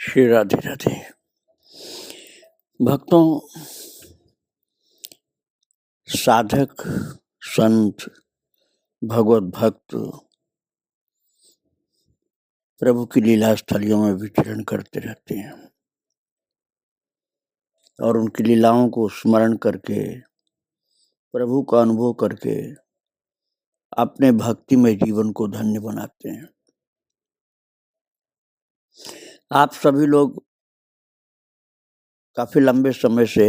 श्री राधे राधे। भक्तों, साधक, संत, भगवत भक्त प्रभु की लीला स्थलियों में विचरण करते रहते हैं और उनकी लीलाओं को स्मरण करके, प्रभु का अनुभव करके अपने भक्तिमय जीवन को धन्य बनाते हैं। आप सभी लोग काफी लंबे समय से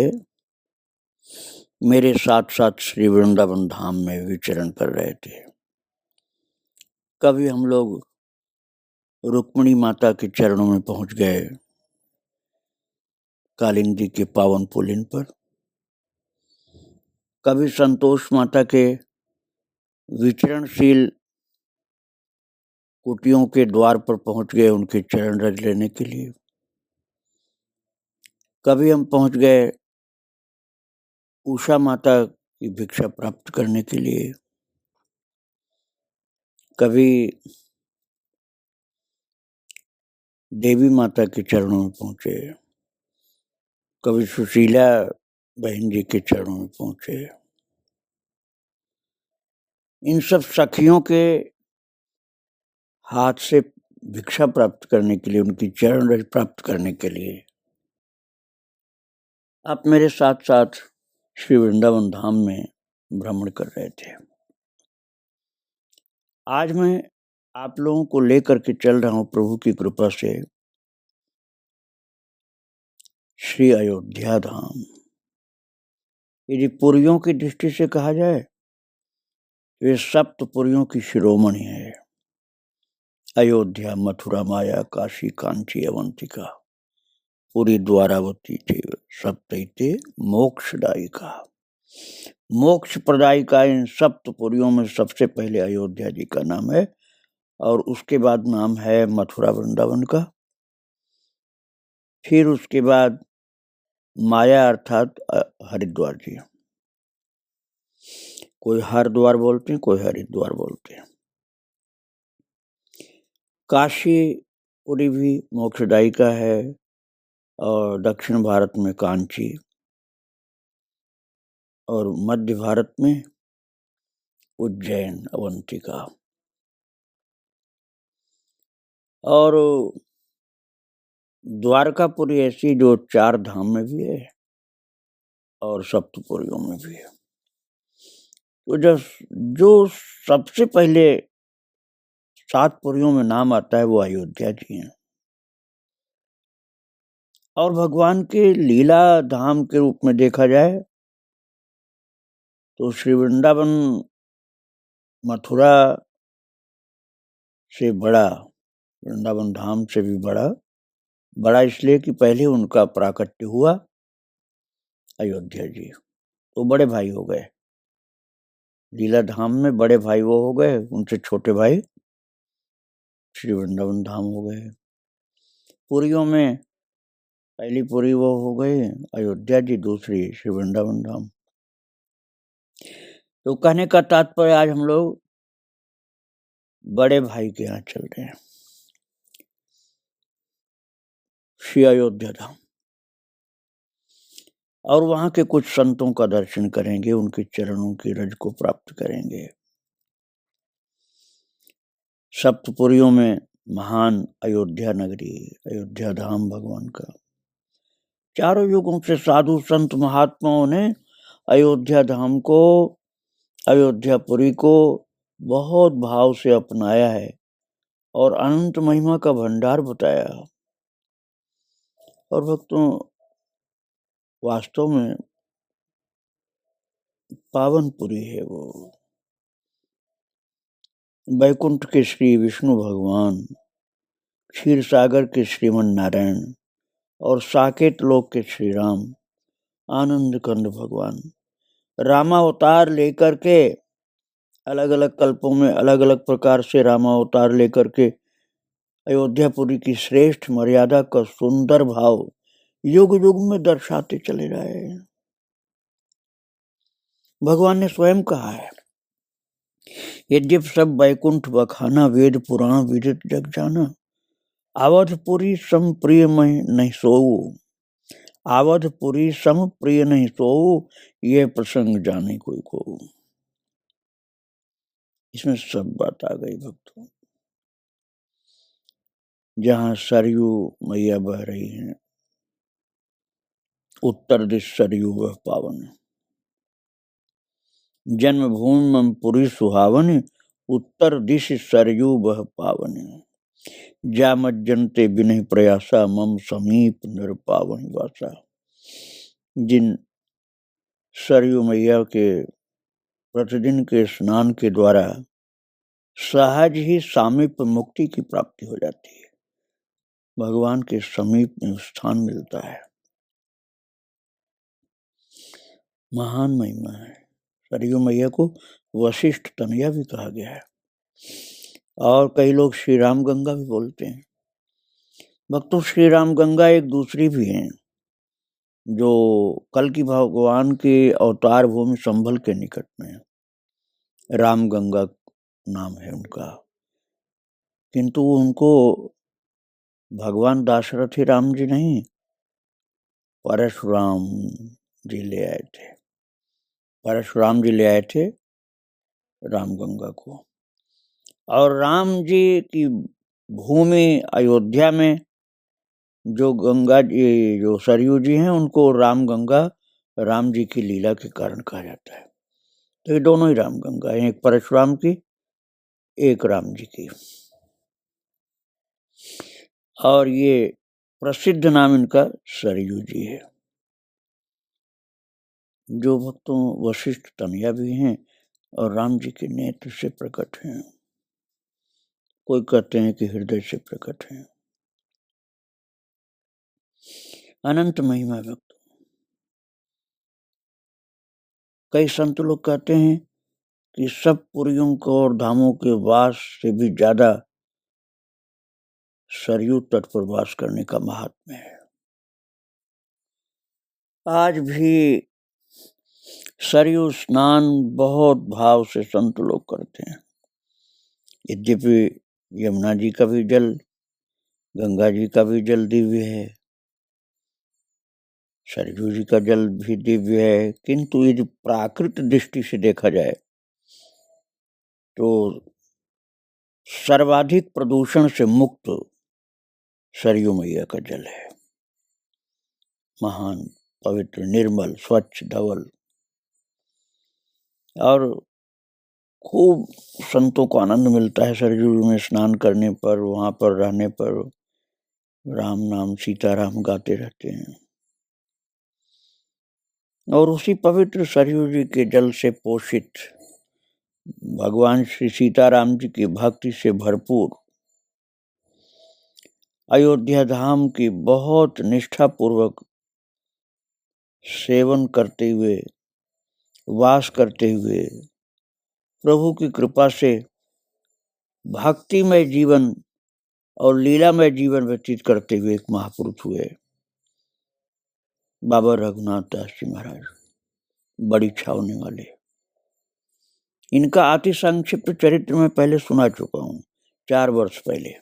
मेरे साथ साथ श्री वृंदावन धाम में विचरण कर रहे थे। कभी हम लोग रुक्मिणी माता के चरणों में पहुंच गए, कालिंदी के पावन पुलिन पर। कभी संतोष माता के विचरणशील कुटियों के द्वार पर पहुंच गए उनके चरण रज लेने के लिए। कभी हम पहुंच गए उषा माता की भिक्षा प्राप्त करने के लिए। कभी देवी माता के चरणों में पहुंचे, कभी सुशीला बहन जी के चरणों में पहुंचे। इन सब सखियों के हाथ से भिक्षा प्राप्त करने के लिए, उनकी चरण रज प्राप्त करने के लिए आप मेरे साथ साथ श्री वृंदावन धाम में भ्रमण कर रहे थे। आज मैं आप लोगों को लेकर के चल रहा हूं प्रभु की कृपा से श्री अयोध्या धाम। यदि पुरियों की दृष्टि से कहा जाए तो ये सप्त पुरियों की शिरोमणि है। अयोध्या, मथुरा, माया, काशी, कांची, अवंतिका, पुरी, द्वारावती चैव सप्तैते मोक्षदायिका। मोक्ष प्रदायिका इन सप्तपुरियों में सबसे पहले अयोध्या जी का नाम है और उसके बाद नाम है मथुरा वृंदावन का। फिर उसके बाद माया अर्थात हरिद्वार जी। कोई हरिद्वार बोलते हैं, कोई हरिद्वार बोलते हैं। काशी पुरी भी मोक्षदायिका है और दक्षिण भारत में कांची और मध्य भारत में उज्जैन, अवंतिका। और द्वारकापुरी ऐसी जो 4 धाम में भी है और सप्तपुरियों में भी है। तो जो सबसे पहले 7 पुरियों में नाम आता है वो अयोध्या जी है। और भगवान के लीला धाम के रूप में देखा जाए तो श्री वृंदावन मथुरा से बड़ा, वृंदावन धाम से भी बड़ा इसलिए कि पहले उनका प्राकट्य हुआ अयोध्या जी, तो बड़े भाई हो गए। लीला धाम में बड़े भाई वो हो गए, उनसे छोटे भाई श्री वृंदावन धाम हो गए। पुरियों में पहली पुरी वो हो गए अयोध्या जी, दूसरी श्री वृंदावन धाम। तो कहने का तात्पर्य आज हम लोग बड़े भाई के यहाँ चल रहे हैं, श्री अयोध्या धाम, और वहां के कुछ संतों का दर्शन करेंगे, उनके चरणों की रज को प्राप्त करेंगे। सप्तपुरियों में महान अयोध्या नगरी, अयोध्या धाम भगवान का। चारों युगों से साधु संत महात्माओं ने अयोध्या धाम को, अयोध्यापुरी को बहुत भाव से अपनाया है और अनंत महिमा का भंडार बताया। और भक्तों, वास्तव में पावनपुरी है वो। बैकुंठ के श्री विष्णु भगवान, क्षीर सागर के श्रीमन नारायण और साकेत लोक के श्री राम, आनंद कंद भगवान रामावतार लेकर के, अलग अलग कल्पों में अलग अलग प्रकार से रामावतार लेकर के अयोध्यापुरी की श्रेष्ठ मर्यादा का सुंदर भाव युग युग में दर्शाते चले रहे हैं। भगवान ने स्वयं कहा है, यद्यप सब बैकुंठ बखाना, वेद पुराण विदित जग जाना, अवधपुरी सम प्रिय नहीं सोऊ, अवधपुरी सम प्रिय नहीं सोऊ, ये प्रसंग जाने कोई को। इसमें सब बात आ गई भक्तों। जहाँ सरयू मैया बह रही हैं, उत्तर दिश सरयू वह पावन, जन्मभूमि मम पुरी सुहावन, उत्तर दिश सरयू वह पावन, जा मज्जनते बिनहि प्रयासा, मम समीप नर पावन वासा। जिन सरयू मैया के प्रतिदिन के स्नान के द्वारा सहज ही सामीप्य मुक्ति की प्राप्ति हो जाती है, भगवान के समीप में स्थान मिलता है। महान महिमा है। सरयू मैया को वशिष्ठ तनया भी कहा गया है, और कई लोग श्री राम गंगा भी बोलते हैं। भक्तों, श्री राम गंगा एक दूसरी भी है, जो कल की भगवान के अवतार भूमि संभल के निकट में राम गंगा नाम है उनका, किंतु उनको भगवान दाशरथ ही राम जी नहीं, परशुराम जी ले आए थे। परशुराम जी ले आए थे राम गंगा को, और राम जी की भूमि अयोध्या में जो गंगा जी, जो सरयू जी हैं, उनको राम गंगा राम जी की लीला के कारण कहा जाता है। तो ये दोनों ही राम गंगा हैं, एक परशुराम की, एक राम जी की। और ये प्रसिद्ध नाम इनका सरयू जी है, जो भक्तों वशिष्ठ तनया भी हैं और राम जी के नेत्र से प्रकट हैं। कोई कहते हैं कि हृदय से प्रकट हैं। अनंत महिमा भक्तों। कई संत लोग कहते हैं कि सब पुरियों को और धामों के वास से भी ज्यादा सरयू तट पर वास करने का महात्म्य है। आज भी सरयू स्नान बहुत भाव से संत लोग करते हैं। यद्यपि यमुना जी का भी जल, गंगा जी का भी जल दिव्य है, सरयू जी का जल भी दिव्य है, किंतु यदि प्राकृत दृष्टि से देखा जाए तो सर्वाधिक प्रदूषण से मुक्त सरयू मैया का जल है। महान, पवित्र, निर्मल, स्वच्छ, धवल, और खूब संतों को आनंद मिलता है सरयू में स्नान करने पर। वहां पर रहने पर राम नाम सीताराम गाते रहते हैं, और उसी पवित्र सरयू जी के जल से पोषित भगवान श्री सीताराम जी की भक्ति से भरपूर अयोध्या धाम की बहुत निष्ठा पूर्वक सेवन करते हुए, वास करते हुए, प्रभु की कृपा से भक्तिमय जीवन और लीलामय जीवन व्यतीत करते हुए एक महापुरुष हुए बाबा रघुनाथ दास जी महाराज, बड़ी छावनी वाले। इनका अति संक्षिप्त चरित्र में पहले सुना चुका हूँ, 4 वर्ष पहले।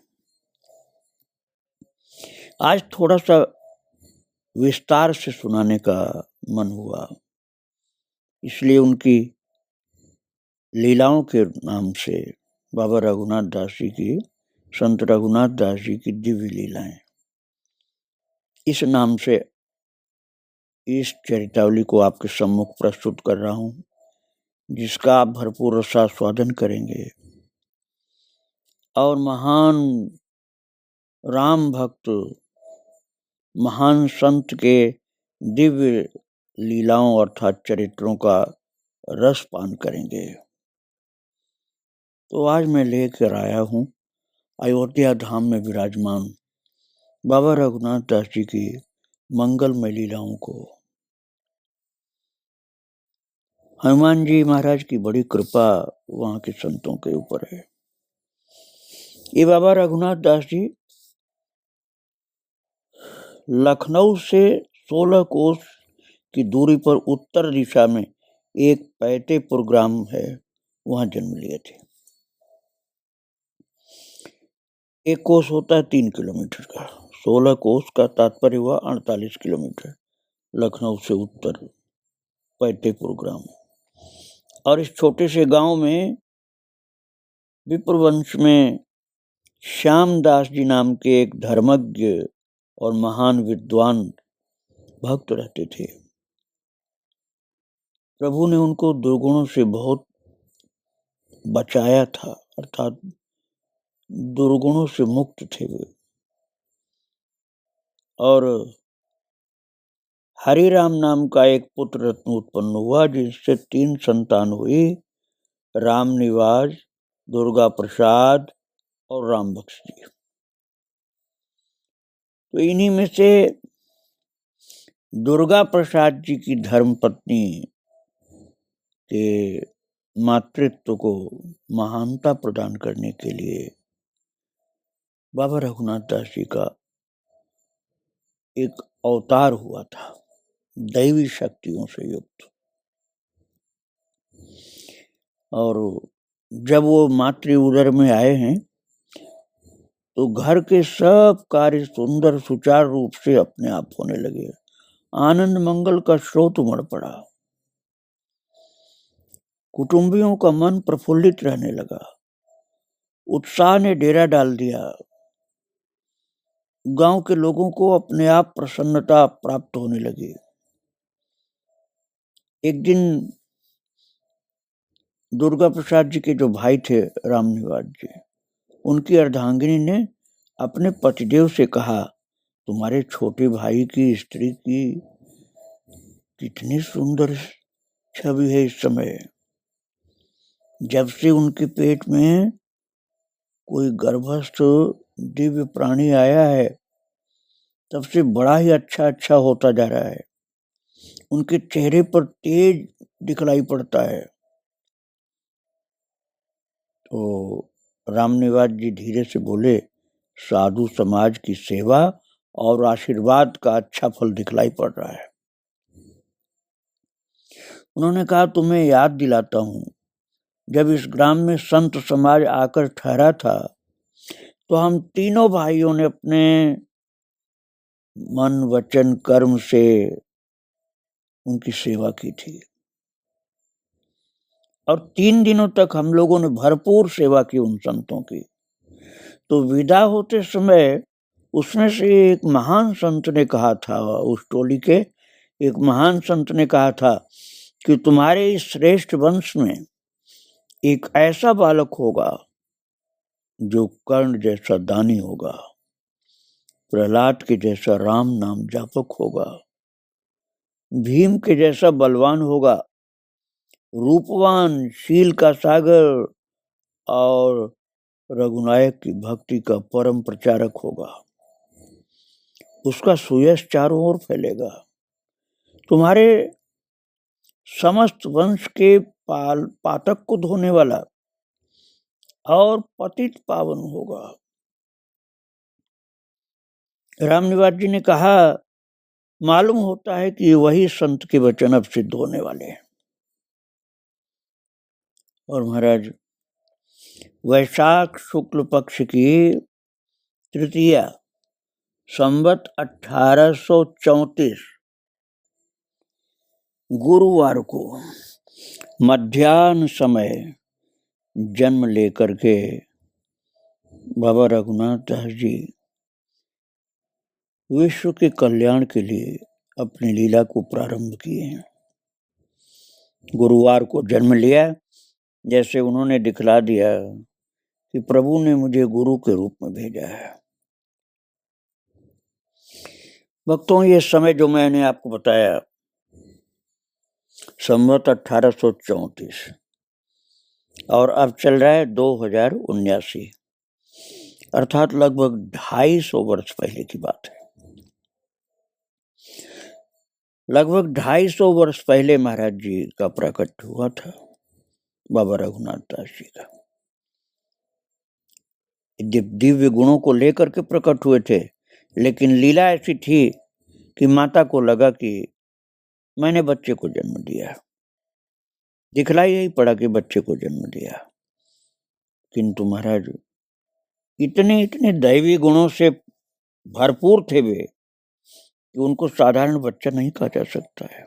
आज थोड़ा सा विस्तार से सुनाने का मन हुआ, इसलिए उनकी लीलाओं के नाम से बाबा रघुनाथ दास जी की, संत रघुनाथ दास जी की दिव्य लीलाएं, इस नाम से इस चरितावली को आपके सम्मुख प्रस्तुत कर रहा हूं, जिसका आप भरपूर रसास्वादन करेंगे और महान राम भक्त, महान संत के दिव्य लीलाओं अर्थात चरित्रों का रस पान करेंगे। तो आज मैं लेकर आया हूं अयोध्या धाम में विराजमान बाबा रघुनाथ दास जी की मंगलमय लीलाओं को। हनुमान जी महाराज की बड़ी कृपा वहां के संतों के ऊपर है। ये बाबा रघुनाथ दास जी लखनऊ से 16 कोस की दूरी पर उत्तर दिशा में एक पैतेपुर ग्राम है, वहां जन्म लिए थे। एक कोस होता है 3 किलोमीटर का, 16 कोस का तात्पर्य हुआ 48 किलोमीटर, लखनऊ से उत्तर फतेहपुर ग्राम। और इस छोटे से गांव में विप्रवंश में श्यामदास जी नाम के एक धर्मज्ञ और महान विद्वान भक्त रहते थे। प्रभु ने उनको दुर्गुणों से बहुत बचाया था, अर्थात दुर्गुणों से मुक्त थे वे। और हरिराम नाम का एक पुत्र रत्न उत्पन्न हुआ, जिससे 3 संतान हुई, राम निवास, दुर्गा प्रसाद और राम बख्श जी। तो इन्हीं में से दुर्गा प्रसाद जी की धर्मपत्नी के मातृत्व को महानता प्रदान करने के लिए बाबा रघुनाथ दास जी का एक अवतार हुआ था, दैवी शक्तियों से युक्त। और जब वो मातृ उदर में आए हैं तो घर के सब कार्य सुंदर सुचारू रूप से अपने आप होने लगे। आनंद मंगल का स्रोत उमड़ पड़ा, कुटुंबियों का मन प्रफुल्लित रहने लगा, उत्साह ने डेरा डाल दिया। गांव के लोगों को अपने आप प्रसन्नता प्राप्त होने लगी। एक दिन दुर्गा प्रसाद जी के जो भाई थे रामनिवास जी, उनकी अर्धांगिनी ने अपने पतिदेव से कहा, तुम्हारे छोटे भाई की स्त्री की कितनी सुंदर छवि है इस समय। जब से उनके पेट में कोई गर्भस्थ दिव्य प्राणी आया है, तब से बड़ा ही अच्छा होता जा रहा है। उनके चेहरे पर तेज दिखलाई पड़ता है। तो रामनिवास जी धीरे से बोले, साधु समाज की सेवा और आशीर्वाद का अच्छा फल दिखलाई पड़ रहा है। उन्होंने कहा, तुम्हें याद दिलाता हूं, जब इस ग्राम में संत समाज आकर ठहरा था तो हम तीनों भाइयों ने अपने मन वचन कर्म से उनकी सेवा की थी। और 3 दिनों तक हम लोगों ने भरपूर सेवा की उन संतों की। तो विदा होते समय उसमें से एक महान संत ने कहा था, उस टोली के एक महान संत ने कहा था कि तुम्हारे इस श्रेष्ठ वंश में एक ऐसा बालक होगा जो कर्ण जैसा दानी होगा, प्रहलाद के जैसा राम नाम जापक होगा, भीम के जैसा बलवान होगा, रूपवान, शील का सागर और रघुनायक की भक्ति का परम प्रचारक होगा। उसका सुयश चारों ओर फैलेगा। तुम्हारे समस्त वंश के पातक को धोने वाला और पतित पावन होगा। रामनिवास जी ने कहा, मालूम होता है कि वही संत के वचन अब सिद्ध होने वाले हैं। और महाराज, वैशाख शुक्ल पक्ष की तृतीया संवत 1834 गुरुवार को मध्याह्न समय जन्म लेकर के बाबा रघुनाथ दास जी विश्व के कल्याण के लिए अपनी लीला को प्रारंभ किए हैं। गुरुवार को जन्म लिया, जैसे उन्होंने दिखला दिया कि प्रभु ने मुझे गुरु के रूप में भेजा है। भक्तों, ये समय जो मैंने आपको बताया संवत 1834 और अब चल रहा है 2079, अर्थात लगभग 250 वर्ष पहले की बात है। लगभग 250 वर्ष पहले महाराज जी का प्रकट हुआ था बाबा रघुनाथ दास जी का। दिव्य गुणों को लेकर के प्रकट हुए थे, लेकिन लीला ऐसी थी कि माता को लगा कि मैंने बच्चे को जन्म दिया, दिखलाई यही पड़ा कि बच्चे को जन्म दिया। किंतु महाराज, इतने इतने दैवी गुणों से भरपूर थे वे कि उनको साधारण बच्चा नहीं कहा जा सकता है।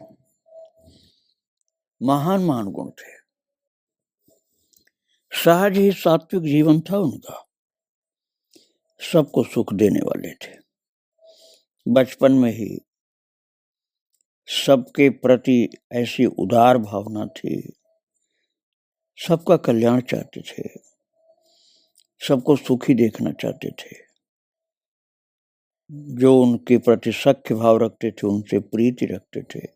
महान महान गुण थे। सहज ही सात्विक जीवन था उनका, सबको सुख देने वाले थे। बचपन में ही सबके प्रति ऐसी उदार भावना थी, सबका कल्याण चाहते थे, सबको सुखी देखना चाहते थे। जो उनके प्रति सख्य भाव रखते थे उनसे प्रीति रखते थे।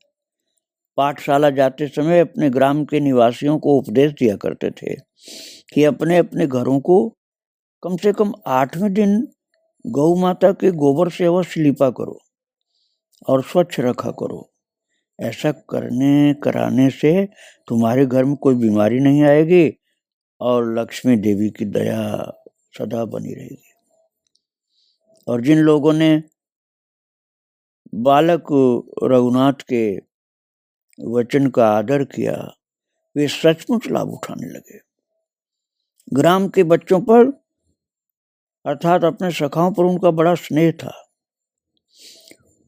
पाठशाला जाते समय अपने ग्राम के निवासियों को उपदेश दिया करते थे कि अपने अपने घरों को कम से कम 8वें दिन गौ माता के गोबर से अवश्य लिपा करो और स्वच्छ रखा करो। ऐसा कराने से तुम्हारे घर में कोई बीमारी नहीं आएगी और लक्ष्मी देवी की दया सदा बनी रहेगी। और जिन लोगों ने बालक रघुनाथ के वचन का आदर किया वे सचमुच लाभ उठाने लगे। ग्राम के बच्चों पर अर्थात अपने सखाओं पर उनका बड़ा स्नेह था।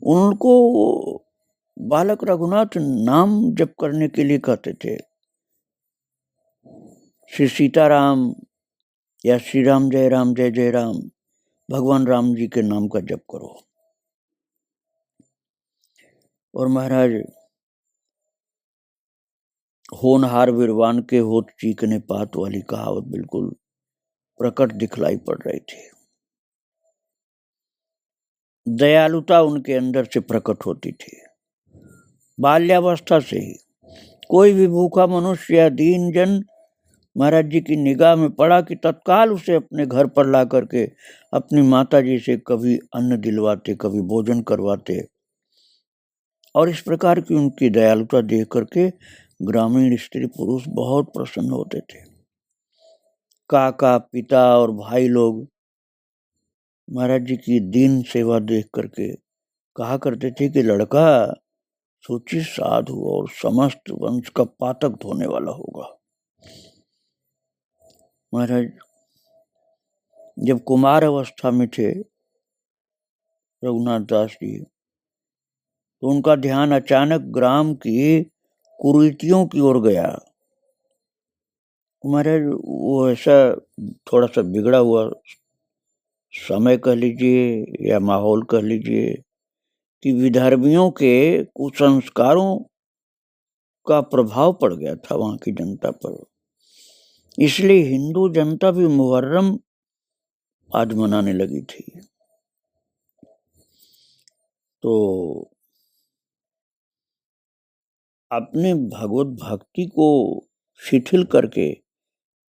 उनको बालक रघुनाथ नाम जप करने के लिए कहते थे। श्री सीताराम या श्री राम जय जय राम, भगवान राम जी के नाम का जप करो। और महाराज होनहार विरवान के होठ चीकने पात वाली कहावत बिल्कुल प्रकट दिखलाई पड़ रही थी। दयालुता उनके अंदर से प्रकट होती थी। बाल्यावस्था से ही कोई भी भूखा मनुष्य या दीन जन महाराज जी की निगाह में पड़ा कि तत्काल उसे अपने घर पर ला करके अपनी माता जी से कभी अन्न दिलवाते, कभी भोजन करवाते। और इस प्रकार की उनकी दयालुता देख करके ग्रामीण स्त्री पुरुष बहुत प्रसन्न होते थे। काका, पिता और भाई लोग महाराज जी की दीन सेवा देख करके कहा करते थे कि लड़का सूचित साधु और समस्त वंश का पातक धोने वाला होगा। महाराज जब कुमार अवस्था में थे रघुनाथ दास जी, तो उनका ध्यान अचानक ग्राम की कुरीतियों की ओर गया। महाराज वो ऐसा थोड़ा सा बिगड़ा हुआ समय कह लीजिए या माहौल कह लीजिए कि विधर्मियों के कुसंस्कारों का प्रभाव पड़ गया था वहां की जनता पर। इसलिए हिंदू जनता भी मुहर्रम आज मनाने लगी थी। तो अपने भगवत भक्ति को शिथिल करके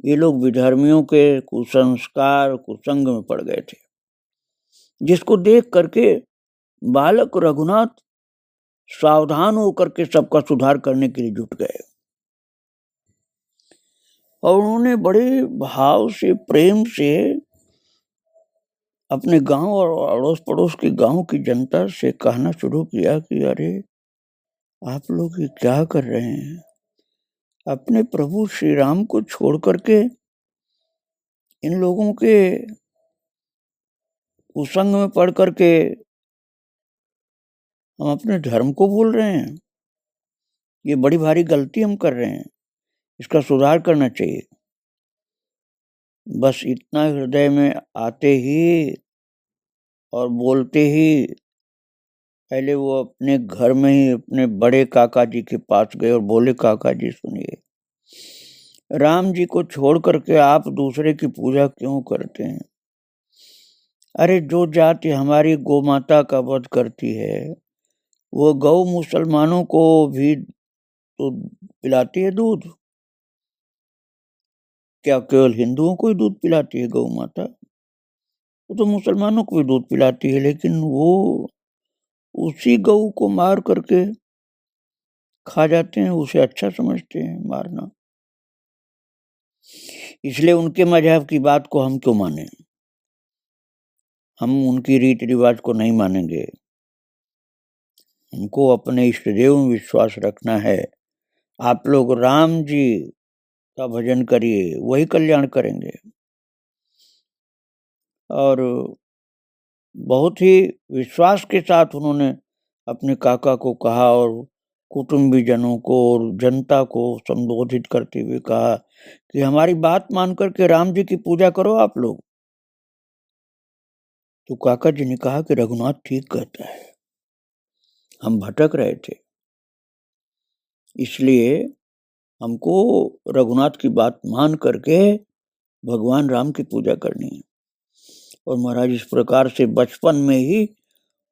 ये लोग विधर्मियों के कुसंस्कार कुसंग में पड़ गए थे, जिसको देख करके बालक रघुनाथ सावधान होकर के सबका सुधार करने के लिए जुट गए। और उन्होंने बड़े भाव से, प्रेम से अपने गांव और अड़ोस पड़ोस के गांव की जनता से कहना शुरू किया कि अरे आप लोग ये क्या कर रहे हैं? अपने प्रभु श्री राम को छोड़ करके इन लोगों के कुसंग में पड़ करके हम अपने धर्म को भूल रहे हैं। ये बड़ी भारी गलती हम कर रहे हैं, इसका सुधार करना चाहिए। बस इतना हृदय में आते ही और बोलते ही पहले वो अपने घर में ही अपने बड़े काका जी के पास गए और बोले, काका जी सुनिए, राम जी को छोड़ करके आप दूसरे की पूजा क्यों करते हैं? अरे जो जाति हमारी गौ माता का वध करती है वो गौ मुसलमानों को भी तो पिलाती है दूध। क्या केवल हिंदुओं को ही दूध पिलाती है गौ माता? वो तो मुसलमानों को भी दूध पिलाती है, लेकिन वो उसी गौ को मार करके खा जाते हैं, उसे अच्छा समझते हैं मारना। इसलिए उनके मजहब की बात को हम क्यों माने? हम उनकी रीति रिवाज को नहीं मानेंगे। हमको अपने इष्ट देव में विश्वास रखना है। आप लोग राम जी का भजन करिए, वही कल्याण करेंगे। और बहुत ही विश्वास के साथ उन्होंने अपने काका को कहा और कुटुंबीजनों को और जनता को संबोधित करते हुए कहा कि हमारी बात मान करके राम जी की पूजा करो आप लोग। तो काका जी ने कहा कि रघुनाथ ठीक कहता है, हम भटक रहे थे, इसलिए हमको रघुनाथ की बात मान करके भगवान राम की पूजा करनी है। और महाराज इस प्रकार से बचपन में ही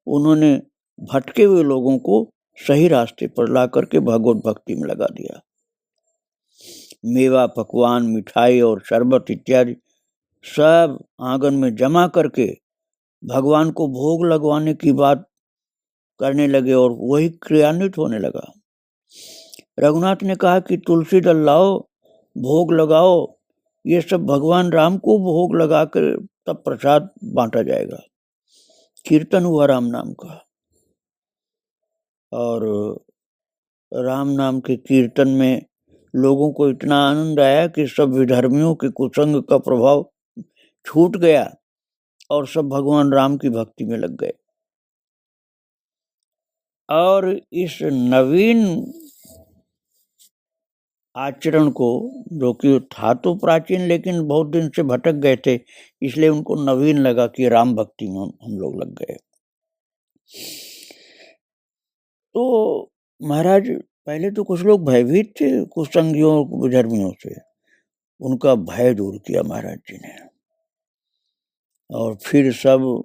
उन्होंने भटके हुए लोगों को सही रास्ते पर ला करके भगवत भक्ति में लगा दिया। मेवा, पकवान, मिठाई और शरबत इत्यादि सब आंगन में जमा करके भगवान को भोग लगवाने की बात करने लगे और वही क्रियान्वित होने लगा। रघुनाथ ने कहा कि तुलसी दल लाओ, भोग लगाओ, ये सब भगवान राम को भोग लगाकर तब प्रसाद बांटा जाएगा। कीर्तन हुआ राम नाम का, और राम नाम के कीर्तन में लोगों को इतना आनंद आया कि सब विधर्मियों के कुसंग का प्रभाव छूट गया और सब भगवान राम की भक्ति में लग गए। और इस नवीन आचरण को, जो कि था तो प्राचीन लेकिन बहुत दिन से भटक गए थे, इसलिए उनको नवीन लगा कि राम भक्ति में हम लोग लग गए। तो महाराज पहले तो कुछ लोग भयभीत थे कुसंगियों विधर्मियों से, उनका भय दूर किया महाराज जी ने, और फिर सब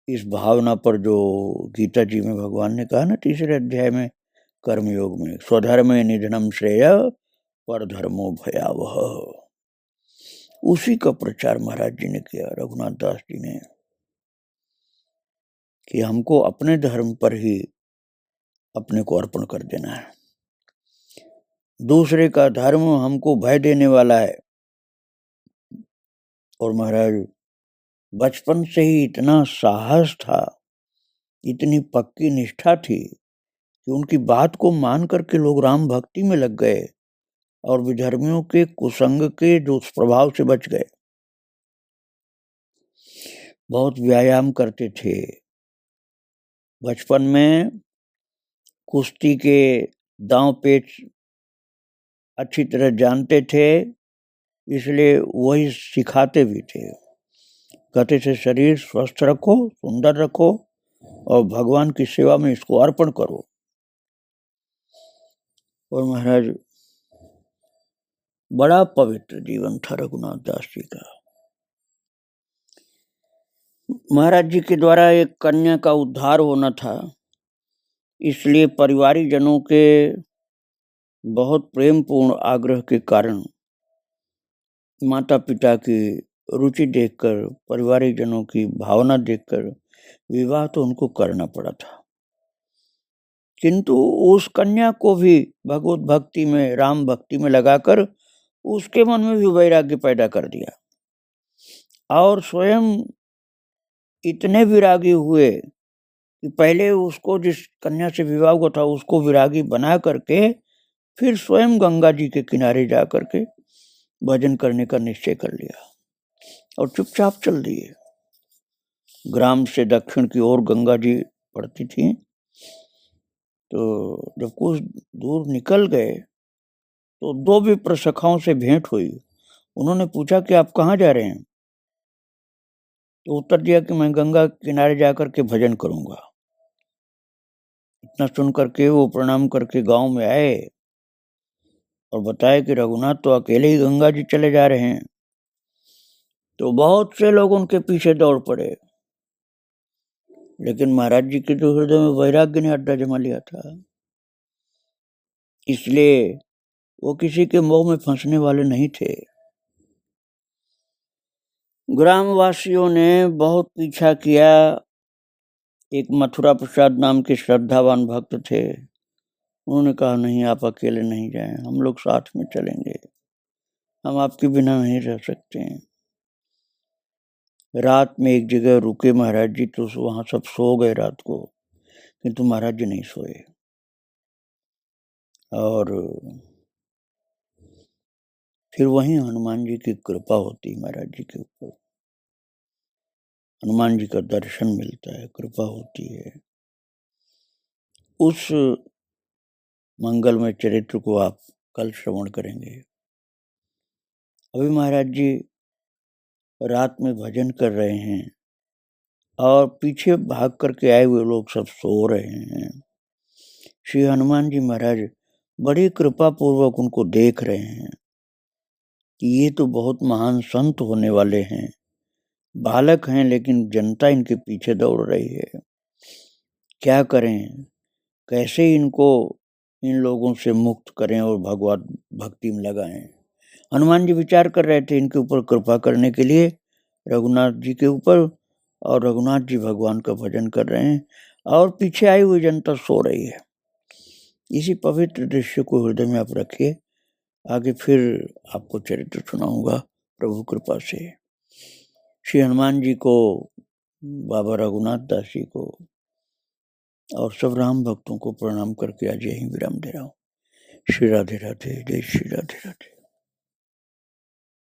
इस भावना पर जो गीता जी में भगवान ने कहा ना 3रे अध्याय में कर्मयोग में, स्वधर्मे निधनम श्रेय पर धर्मो भयावह, उसी का प्रचार महाराज जी ने किया, रघुनाथ दास जी ने, कि हमको अपने धर्म पर ही अपने को अर्पण कर देना है, दूसरे का धर्म हमको भय देने वाला है। और महाराज बचपन से ही इतना साहस था, इतनी पक्की निष्ठा थी कि उनकी बात को मान करके लोग राम भक्ति में लग गए और विधर्मियों के कुसंग के दुष्प्रभाव से बच गए। बहुत व्यायाम करते थे, बचपन में कुश्ती के दांव पेच अच्छी तरह जानते थे, इसलिए वही सिखाते भी थे। कहते थे शरीर स्वस्थ रखो, सुंदर रखो और भगवान की सेवा में इसको अर्पण करो। और महाराज बड़ा पवित्र जीवन था रघुनाथ दास जी का। महाराज जी के द्वारा एक कन्या का उद्धार होना था, इसलिए परिवारिक जनों के बहुत प्रेमपूर्ण आग्रह के कारण, माता पिता की रुचि देखकर, परिवारिक जनों की भावना देखकर विवाह तो उनको करना पड़ा था। किंतु उस कन्या को भी भगवत भक्ति में, राम भक्ति में लगाकर उसके मन में भी वैराग्य पैदा कर दिया, और स्वयं इतने विरागी हुए कि पहले उसको, जिस कन्या से विवाह हुआ था, उसको विरागी बना करके फिर स्वयं गंगा जी के किनारे जा करके भजन करने का निश्चय कर लिया और चुपचाप चल दिए। ग्राम से दक्षिण की ओर गंगा जी पड़ती थी, तो जब कुछ दूर निकल गए तो 2 विप्र सखाओं से भेंट हुई। उन्होंने पूछा कि आप कहाँ जा रहे हैं? तो उत्तर दिया कि मैं गंगा किनारे जाकर के भजन करूंगा। इतना सुन करके वो प्रणाम करके गांव में आए और बताया कि रघुनाथ तो अकेले ही गंगा जी चले जा रहे हैं। तो बहुत से लोग उनके पीछे दौड़ पड़े, लेकिन महाराज जी के तो हृदय में वैराग्य ने अड्डा जमा लिया था, इसलिए वो किसी के मोह में फंसने वाले नहीं थे। ग्रामवासियों ने बहुत पीछा किया। एक मथुरा प्रसाद नाम के श्रद्धावान भक्त थे, उन्होंने कहा नहीं, आप अकेले नहीं जाएं, हम लोग साथ में चलेंगे, हम आपके बिना नहीं रह सकते हैं। रात में एक जगह रुके महाराज जी, तो वहां सब सो गए रात को, किंतु महाराज जी नहीं सोए। और फिर वहीं हनुमान जी की कृपा होती महाराज जी के ऊपर। हनुमान जी का दर्शन मिलता है, कृपा होती है। उस मंगलमय चरित्र को आप कल श्रवण करेंगे। अभी महाराज जी रात में भजन कर रहे हैं और पीछे भाग करके आए हुए लोग सब सो रहे हैं। श्री हनुमान जी महाराज बड़ी कृपा पूर्वक उनको देख रहे हैं कि ये तो बहुत महान संत होने वाले हैं, बालक हैं लेकिन जनता इनके पीछे दौड़ रही है, क्या करें, कैसे इनको इन लोगों से मुक्त करें और भगवत भक्ति में लगाएं। हनुमान जी विचार कर रहे थे इनके ऊपर कृपा करने के लिए, रघुनाथ जी के ऊपर, और रघुनाथ जी भगवान का भजन कर रहे हैं और पीछे आई हुई जनता सो रही है। इसी पवित्र दृश्य को हृदय में आप रखिए। आगे फिर आपको चरित्र सुनाऊंगा प्रभु कृपा से। श्री हनुमान जी को, बाबा रघुनाथ दास जी को और सब राम भक्तों को प्रणाम करके आज यहीं विराम दे रहा हूँ। श्री राधे राधे, जय श्री राधे राधे।